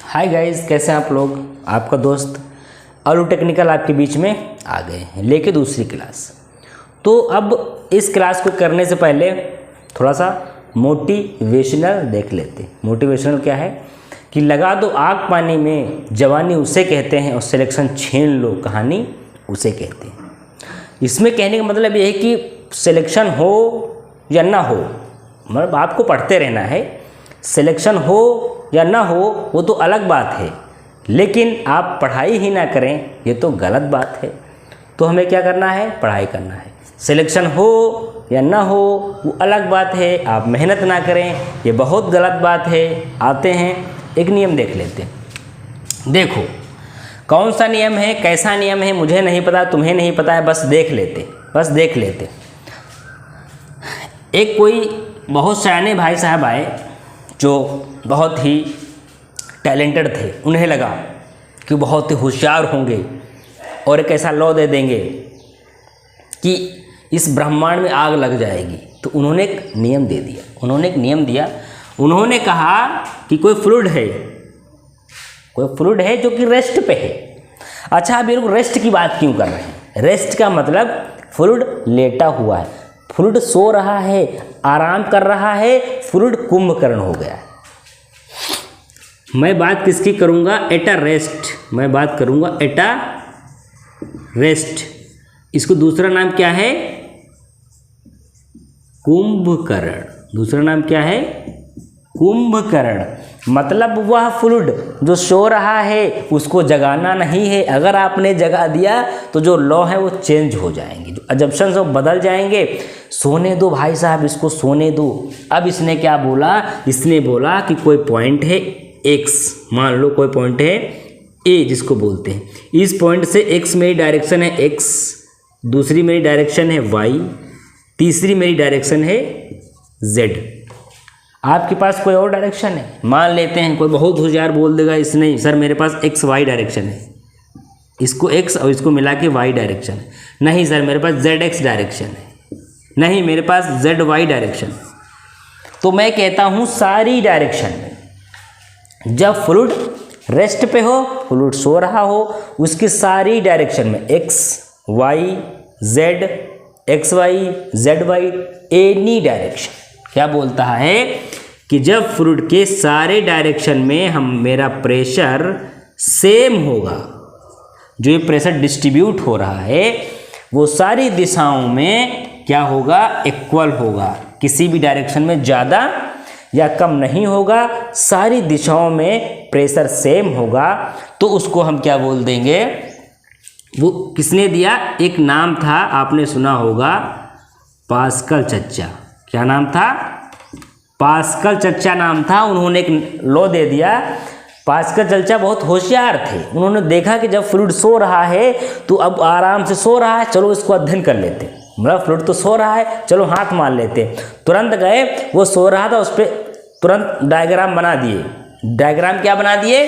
Hi guys, कैसे हैं आप लोग। आपका दोस्त आलू टेक्निकल आपके बीच में आ गए हैं लेके दूसरी क्लास। तो अब इस क्लास को करने से पहले थोड़ा सा मोटिवेशनल देख लेते हैं। मोटिवेशनल क्या है कि लगा दो आग पानी में, जवानी उसे कहते हैं और सिलेक्शन छीन लो कहानी उसे कहते हैं। इसमें कहने का मतलब ये है कि सिलेक्शन हो या ना हो, मतलब आपको पढ़ते रहना है। सिलेक्शन हो या ना हो वो तो अलग बात है, लेकिन आप पढ़ाई ही ना करें ये तो गलत बात है। तो हमें क्या करना है, पढ़ाई करना है। सिलेक्शन हो या ना हो वो अलग बात है, आप मेहनत ना करें ये बहुत गलत बात है। आते हैं एक नियम देख लेते हैं। देखो कौन सा नियम है, कैसा नियम है मुझे नहीं पता, तुम्हें नहीं पता है, बस देख लेते। एक कोई बहुत सयाने भाई साहब आए जो बहुत ही टैलेंटेड थे। उन्हें लगा कि बहुत ही होशियार होंगे और एक ऐसा लॉ दे देंगे कि इस ब्रह्मांड में आग लग जाएगी। तो उन्होंने एक नियम दे दिया। उन्होंने कहा कि कोई फ्लूइड है जो कि रेस्ट पे है। अच्छा, अब ये लोग रेस्ट की बात क्यों कर रहे हैं? रेस्ट का मतलब फ्लूइड लेटा हुआ है, फ्लूइड सो रहा है, आराम कर रहा है, फ्लूइड कुंभकर्ण हो गया है। मैं बात किसकी करूंगा? At a rest. इसको दूसरा नाम क्या है? कुंभकर्ण। दूसरा नाम क्या है? कुंभकर्ण। मतलब वह फ्लूइड जो सो रहा है उसको जगाना नहीं है। अगर आपने जगा दिया तो जो लॉ है वो चेंज हो जाएंगे, जो अजम्पशंस वो बदल जाएंगे। सोने दो भाई साहब, इसको सोने दो। अब इसने क्या बोला? इसने बोला कि कोई पॉइंट है x, मान लो कोई पॉइंट है a जिसको बोलते हैं। इस पॉइंट से x मेरी डायरेक्शन है x, दूसरी मेरी डायरेक्शन है y, तीसरी मेरी डायरेक्शन है z। आपके पास कोई और डायरेक्शन है? मान लेते हैं कोई बहुत होशियार बोल देगा इसने सर मेरे पास एक्स वाई डायरेक्शन है, इसको x और इसको मिला के y डायरेक्शन है। नहीं सर मेरे पास zx डायरेक्शन है, नहीं मेरे पास zy डायरेक्शन। तो मैं कहता हूँ सारी डायरेक्शन में जब फ्लूइड रेस्ट पे हो, फ्लूइड सो रहा हो, उसकी सारी डायरेक्शन में x y z x y z y any direction क्या बोलता है कि जब फ्लूइड के सारे डायरेक्शन में मेरा प्रेशर सेम होगा, जो ये प्रेशर डिस्ट्रीब्यूट हो रहा है वो सारी दिशाओं में क्या होगा? इक्वल होगा। किसी भी डायरेक्शन में ज़्यादा या कम नहीं होगा, सारी दिशाओं में प्रेशर सेम होगा। तो उसको हम क्या बोल देंगे? वो किसने दिया? एक नाम था, आपने सुना होगा, पास्कल चच्चा। क्या नाम था? पास्कल चच्चा नाम था। उन्होंने एक लॉ दे दिया। पास्कल चच्चा बहुत होशियार थे। उन्होंने देखा कि जब फ्लूइड सो रहा है तो अब आराम से सो रहा है, चलो इसको अध्ययन कर लेते हैं। मतलब फ्लूइड तो सो रहा है, चलो हाथ मार लेते हैं। तुरंत गए, वो सो रहा था, उस पर तुरंत डायग्राम बना दिए। डायग्राम क्या बना दिए?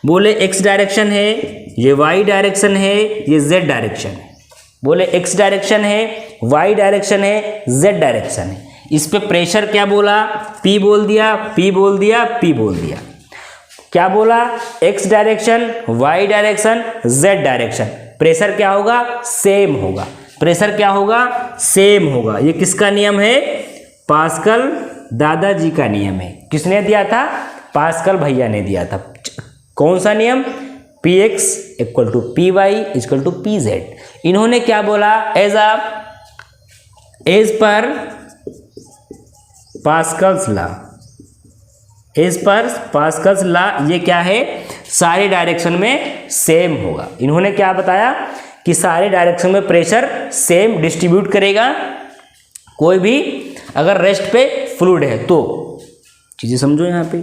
बोले एक्स डायरेक्शन है, ये वाई डायरेक्शन है, ये जेड डायरेक्शन है। बोले एक्स डायरेक्शन है, वाई डायरेक्शन है, जेड डायरेक्शन है। इस पे प्रेशर क्या बोला? P बोल दिया, P बोल दिया, P बोल दिया। क्या बोला? X direction, Y direction, Z direction. Pressure क्या होगा? सेम होगा। प्रेशर क्या होगा? सेम होगा। ये किसका नियम है? पास्कल दादाजी का नियम है। किसने दिया था? पास्कल भैया ने दिया था। कौन सा नियम? Px equal to Py equal to Pz। इन्होंने क्या बोला? एज पर पास्कल्स लॉ, ये क्या है? सारे डायरेक्शन में सेम होगा। इन्होंने क्या बताया कि सारे डायरेक्शन में प्रेशर सेम डिस्ट्रीब्यूट करेगा, कोई भी अगर रेस्ट पे फ्लूइड है तो। चीज़ें समझो, यहाँ पे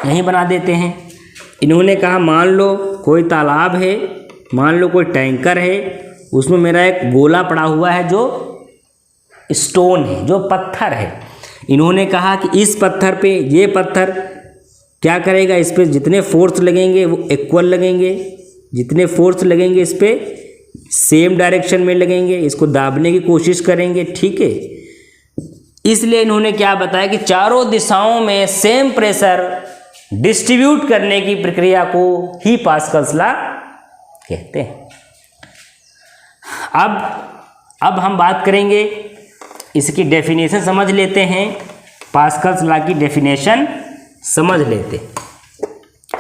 यहीं बना देते हैं। इन्होंने कहा मान लो कोई तालाब है, मान लो कोई टैंकर है, उसमें मेरा एक गोला पड़ा हुआ है जो स्टोन है, जो पत्थर है। इन्होंने कहा कि इस पत्थर पे ये पत्थर क्या करेगा? इस पे जितने फोर्स लगेंगे वो इक्वल लगेंगे, जितने फोर्स लगेंगे इस पे सेम डायरेक्शन में लगेंगे, इसको दाबने की कोशिश करेंगे। ठीक है, इसलिए इन्होंने क्या बताया कि चारों दिशाओं में सेम प्रेशर डिस्ट्रीब्यूट करने की प्रक्रिया को ही पास्कल्स लॉ कहते हैं। अब हम बात करेंगे, इसकी डेफिनेशन समझ लेते हैं। पास्कल्स लॉ की डेफिनेशन समझ लेते हैं।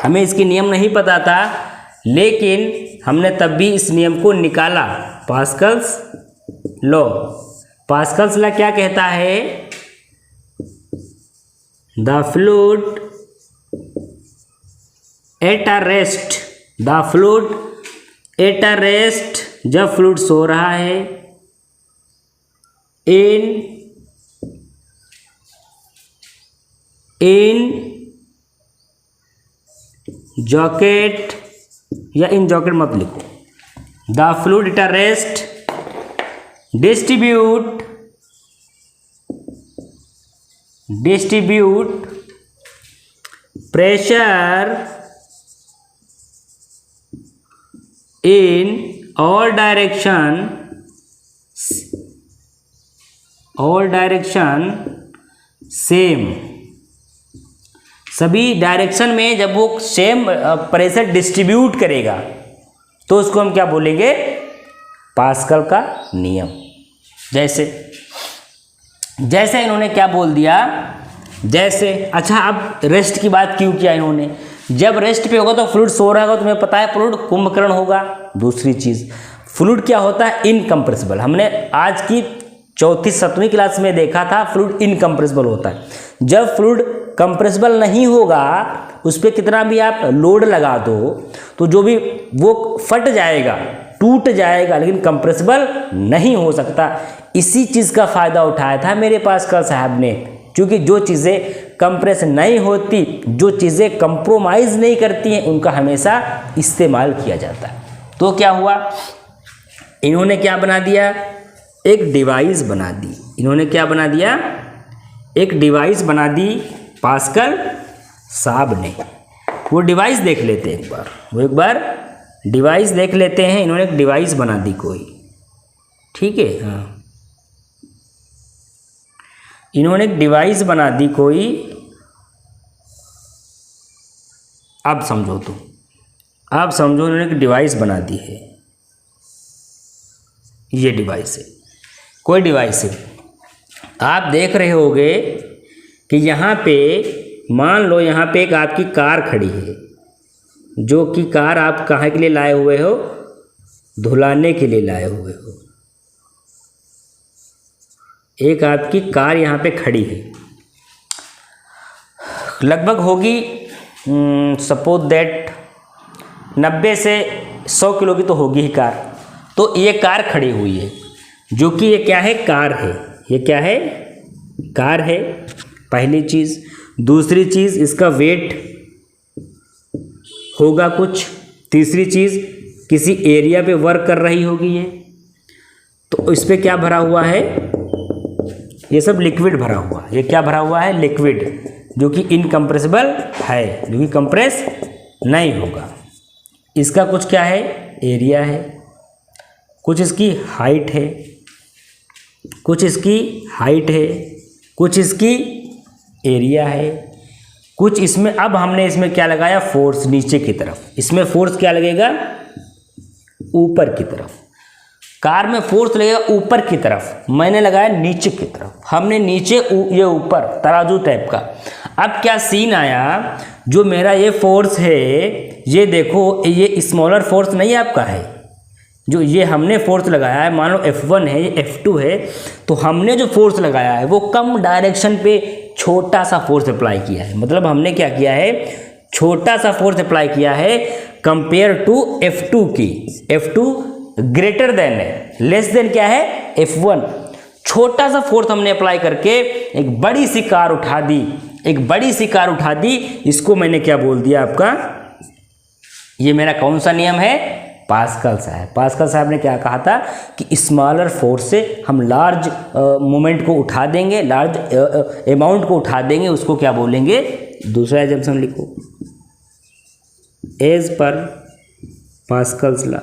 हमें इसकी नियम नहीं पता था, लेकिन हमने तब भी इस नियम को निकाला। पास्कल्स लॉ, पास्कल्स लॉ क्या कहता है? The fluid at a rest, the fluid at a rest, जब फ्लूइड सो रहा है, इन जॉकेट, या इन जॉकेट मत लिखो, the fluid at a rest distribute pressure in all direction same. सभी डायरेक्शन में जब वो सेम प्रेशर डिस्ट्रीब्यूट करेगा तो उसको हम क्या बोलेंगे? पास्कल का नियम। जैसे इन्होंने क्या बोल दिया, जैसे, अच्छा अब रेस्ट की बात क्यों किया इन्होंने? जब रेस्ट पे होगा तो फ्लूइड सो रहा होगा, तुम्हें पता है फ्लूइड कुंभकर्ण होगा। दूसरी चीज़, फ्लूइड क्या होता है? इनकम्प्रेसिबल। हमने आज की 4वीं-7वीं क्लास में देखा था फ्लूइड इनकम्प्रेसिबल होता है। जब फ्लूइड कंप्रेसिबल नहीं होगा, उस पर कितना भी आप लोड लगा दो तो जो भी वो फट जाएगा, टूट जाएगा, लेकिन कंप्रेसिबल नहीं हो सकता। इसी चीज़ का फ़ायदा उठाया था मेरे पास्कल साहब ने, क्योंकि जो चीज़ें कंप्रेस नहीं होती, जो चीज़ें कंप्रोमाइज़ नहीं करती हैं, उनका हमेशा इस्तेमाल किया जाता है। तो क्या हुआ, इन्होंने क्या बना दिया? एक डिवाइस बना दी। इन्होंने क्या बना दिया? एक डिवाइस बना दी पास्कल साहब ने। वो डिवाइस देख लेते हैं एक बार डिवाइस देख लेते हैं। इन्होंने एक डिवाइस बना दी कोई, ठीक है, हाँ, इन्होंने एक डिवाइस बना दी कोई। अब समझो इन्होंने एक डिवाइस बना दी है। ये डिवाइस है, कोई डिवाइस है। आप देख रहे होगे कि यहाँ पे, मान लो यहाँ पे एक आपकी कार खड़ी है, जो कि कार आप कहाँ के लिए लाए हुए हो? धुलाने के लिए लाए हुए हो। एक आपकी कार यहाँ पे खड़ी है, लगभग होगी सपोज दैट 90 से 100 किलो की तो होगी ही कार। तो ये कार खड़ी हुई है, जो कि ये क्या है? कार है। ये क्या है? कार है, पहली चीज़। दूसरी चीज़, इसका वेट होगा कुछ। तीसरी चीज़, किसी एरिया पे वर्क कर रही होगी ये। तो इस पे क्या भरा हुआ है? ये सब लिक्विड भरा हुआ। ये क्या भरा हुआ है? लिक्विड, जो कि इनकम्प्रेसिबल है, जो कि कंप्रेस नहीं होगा। इसका कुछ क्या है? एरिया है, कुछ इसकी हाइट है, कुछ इसकी हाइट है, कुछ इसकी एरिया है, कुछ इसमें। अब हमने इसमें क्या लगाया? फोर्स नीचे की तरफ। इसमें फोर्स क्या लगेगा? ऊपर की तरफ। कार में फोर्स लगेगा ऊपर की तरफ, मैंने लगाया नीचे की तरफ। हमने नीचे, ये ऊपर, तराजू टाइप का। अब क्या सीन आया, जो मेरा ये फोर्स है, ये देखो, ये स्मॉलर फोर्स नहीं आपका है, जो ये हमने फोर्स लगाया है, मान लो F1 है, ये F2 है, तो हमने जो फोर्स लगाया है वो कम डायरेक्शन पे छोटा सा फोर्स अप्लाई किया है। मतलब हमने क्या किया है? छोटा सा फोर्स अप्लाई किया है कंपेयर टू F2 की। F2 ग्रेटर देन है, लेस देन क्या है? F1। छोटा सा फोर्स हमने अप्लाई करके एक बड़ी सी कार उठा दी, एक बड़ी सी कार उठा दी। इसको मैंने क्या बोल दिया आपका? ये मेरा कौन सा नियम है? पास्कल साहब। पास्कल साहब ने क्या कहा था कि स्मॉलर फोर्स से हम लार्ज मोमेंट को उठा देंगे, लार्ज अमाउंट को उठा देंगे। उसको क्या बोलेंगे? दूसरा एग्जाम्पल लिखो, एज पर पास्कल्स लॉ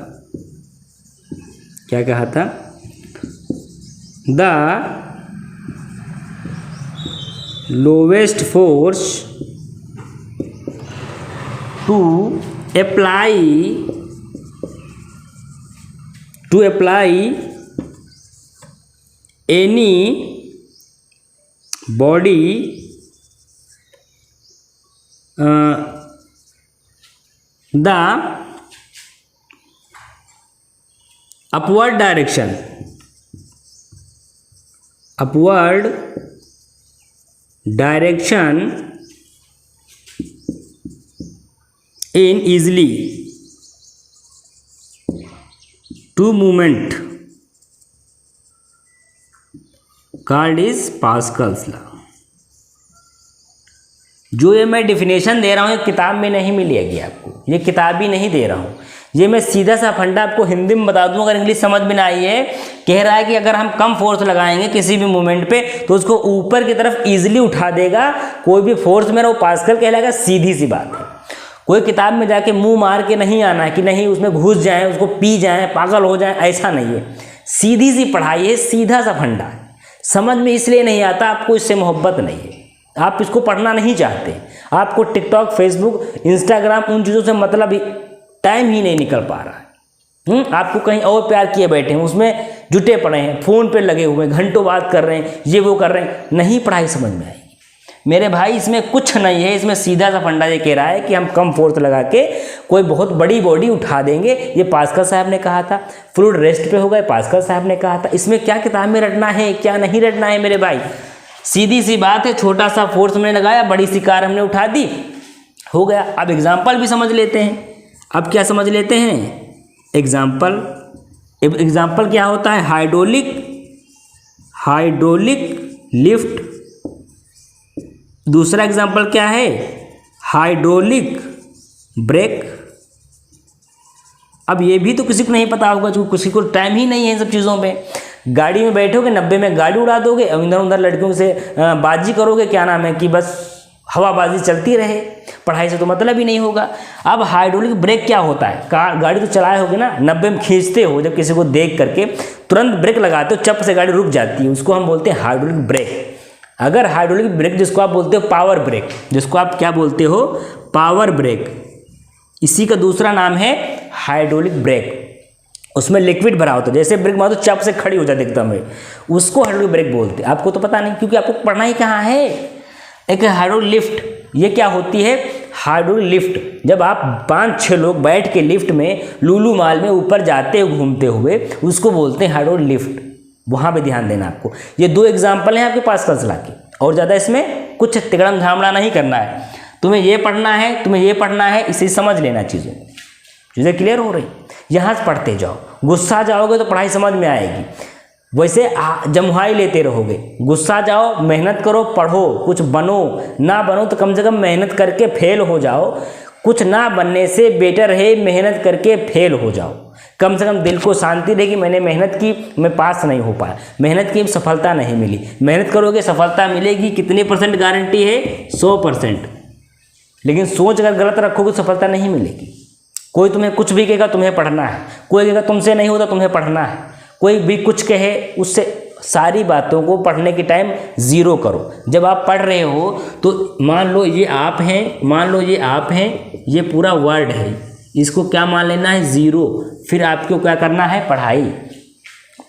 क्या कहा था? The lowest force to apply any body the upward direction in easily two movement called is Pascal's law। जो ये मैं डिफिनेशन दे रहा हूँ ये किताब में नहीं मिलेगी आपको, ये किताब ही नहीं दे रहा हूँ, ये मैं सीधा सा फंडा आपको हिंदी में बता दूँ। अगर इंग्लिश समझ में ना आई है, कह रहा है कि अगर हम कम फोर्स लगाएंगे किसी भी मूवमेंट पे तो उसको ऊपर की तरफ इजीली उठा देगा कोई भी फोर्स मेरा, वो पास्कल कहलाएगा। सीधी सी बात है, कोई किताब में जाके मुंह मार के नहीं आना है कि नहीं उसमें घुस जाएं, उसको पी जाएं, पागल हो जाएं, ऐसा नहीं है। सीधी सी पढ़ाई है, सीधा सा फंडा है। समझ में इसलिए नहीं आता आपको इससे मोहब्बत नहीं है, आप इसको पढ़ना नहीं चाहते, आपको टिकटॉक, फेसबुक, इंस्टाग्राम उन चीज़ों से मतलब टाइम ही नहीं निकल पा रहा है। आपको कहीं और प्यार किए बैठे हैं, उसमें जुटे पड़े हैं, फ़ोन पे लगे हुए हैं, घंटों बात कर रहे हैं, ये वो कर रहे हैं, नहीं पढ़ाई समझ में आएगी। मेरे भाई इसमें कुछ नहीं है, इसमें सीधा सा फंडा ये कह रहा है कि हम कम फोर्स लगा के कोई बहुत बड़ी बॉडी उठा देंगे। ये पास्कल साहब ने कहा था, फ्लूइड रेस्ट पे होगा, ये पास्कल साहब ने कहा था। इसमें क्या किताब में रटना है, क्या नहीं रटना है मेरे भाई, सीधी सी बात है। छोटा सा फोर्स हमने लगाया, बड़ी सी कार हमने उठा दी, हो गया। अब एग्जाम्पल भी समझ लेते हैं। अब क्या समझ लेते हैं, एग्जाम्पल क्या होता है, हाइड्रोलिक लिफ्ट। दूसरा एग्जाम्पल क्या है, हाइड्रोलिक ब्रेक। अब ये भी तो किसी को नहीं पता होगा, जो किसी को टाइम ही नहीं है इन सब चीज़ों पे। गाड़ी में बैठोगे, 90 में गाड़ी उड़ा दोगे, अब इधर उधर लड़कियों से बाजी करोगे, क्या नाम है कि बस हवाबाजी चलती रहे, पढ़ाई से तो मतलब ही नहीं होगा। अब हाइड्रोलिक ब्रेक क्या होता है, गाड़ी तो चलाए होगे ना, 90 में खींचते हो, जब किसी को देख करके तुरंत ब्रेक लगाते हो, चप से गाड़ी रुक जाती है, उसको हम बोलते हैं हाइड्रोलिक ब्रेक। अगर हाइड्रोलिक ब्रेक, जिसको आप बोलते हो पावर ब्रेक, जिसको आप क्या बोलते हो, पावर ब्रेक, इसी का दूसरा नाम है हाइड्रोलिक ब्रेक। उसमें लिक्विड भरा होता है, जैसे ब्रेक मारो तो चप से खड़ी हो जाती एकदम में, उसको हाइड्रोलिक ब्रेक बोलते हैं। आपको तो पता नहीं, क्योंकि आपको पढ़ना ही कहाँ है। एक हाइड्रोलिक लिफ्ट, ये क्या होती है, हाइड्रोलिक लिफ्ट। जब आप 5-6 लोग बैठ के लिफ्ट में लुलु मॉल में ऊपर जाते हो घूमते हुए, उसको बोलते हैं हाइड्रोलिक लिफ्ट। वहाँ पे ध्यान देना आपको। ये 2 एग्जाम्पल हैं आपके पास पास्कल के, और ज़्यादा इसमें कुछ तिगड़म झामड़ा नहीं करना है। तुम्हें ये पढ़ना है, तुम्हें ये पढ़ना है, इसे समझ लेना। चीज़ें क्लियर हो रही, यहाँ से पढ़ते जाओ। गुस्सा जाओगे तो पढ़ाई समझ में आएगी, वैसे जमुहाई लेते रहोगे। गुस्सा जाओ, मेहनत करो, पढ़ो, कुछ बनो, ना बनो तो कम से कम मेहनत करके फेल हो जाओ। कुछ ना बनने से बेटर है मेहनत करके फेल हो जाओ। कम से कम दिल को शांति रहेगी, मैंने मेहनत की, मैं पास नहीं हो पाया, मेहनत की, सफलता नहीं मिली। मेहनत करोगे सफलता मिलेगी, कितने % गारंटी है, 100%। लेकिन सोच अगर गलत रखोगे सफलता नहीं मिलेगी। कोई तुम्हें कुछ भी कहेगा, तुम्हें पढ़ना है। कोई कहेगा तुमसे नहीं होता, तुम्हें पढ़ना है। कोई भी कुछ कहे, उससे सारी बातों को पढ़ने के टाइम 0 करो। जब आप पढ़ रहे हो तो मान लो ये आप हैं, मान लो ये आप हैं, ये पूरा वर्ड है, इसको क्या मान लेना है, 0। फिर आपको क्या करना है, पढ़ाई।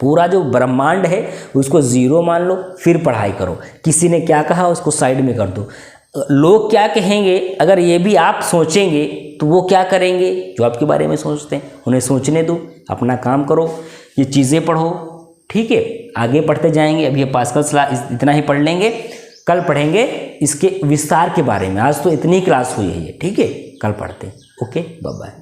पूरा जो ब्रह्मांड है उसको 0 मान लो, फिर पढ़ाई करो। किसी ने क्या कहा उसको साइड में कर दो। लोग क्या कहेंगे, अगर ये भी आप सोचेंगे तो वो क्या करेंगे, जो आपके बारे में सोचते हैं उन्हें सोचने दो, अपना काम करो, ये चीज़ें पढ़ो। ठीक है, आगे पढ़ते जाएंगे। अभी ये पास्कल्स लॉ इतना ही पढ़ लेंगे, कल पढ़ेंगे इसके विस्तार के बारे में। आज तो इतनी क्लास हुई है ये, ठीक है, कल पढ़ते हैं। Okay, bye bye.